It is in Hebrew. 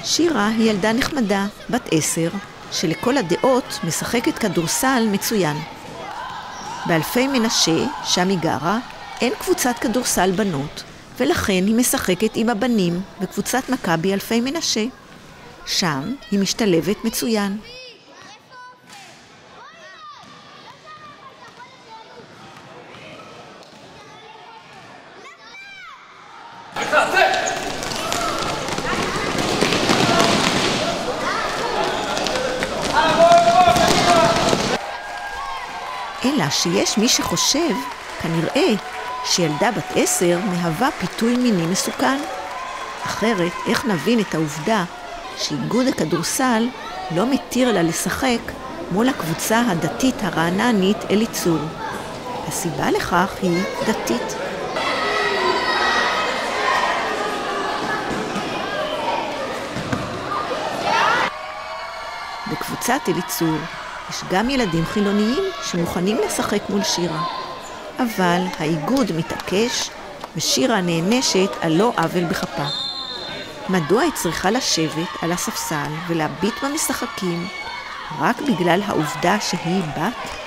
שירה היא ילדה נחמדה, בת 10, שלכל הדעות משחקת כדורסל מצוין. באלפי מנשה, שם היא גרה, אין קבוצת כדורסל בנות, ולכן היא משחקת עם הבנים בקבוצת מכבי אלפי מנשה. שם היא משתלבת מצוין. אלא שיש מי שחושב, כנראה, שילדה בת 10 מהווה פיתוי מיני מסוכן. אחרת, איך נבין את העובדה שאיגוד הכדורסל לא מתיר לה לשחק מול הקבוצה הדתית הרעננית אליצור? הסיבה לכך היא דתית. בקבוצת אליצור יש גם ילדים חילוניים שמוכנים לשחק מול שירה. אבל האיגוד מתעקש ושירה נענשת על לא עוול בכפה. מדוע היא צריכה לשבת על הספסל ולהביט במשחקים רק בגלל העובדה שהיא בת?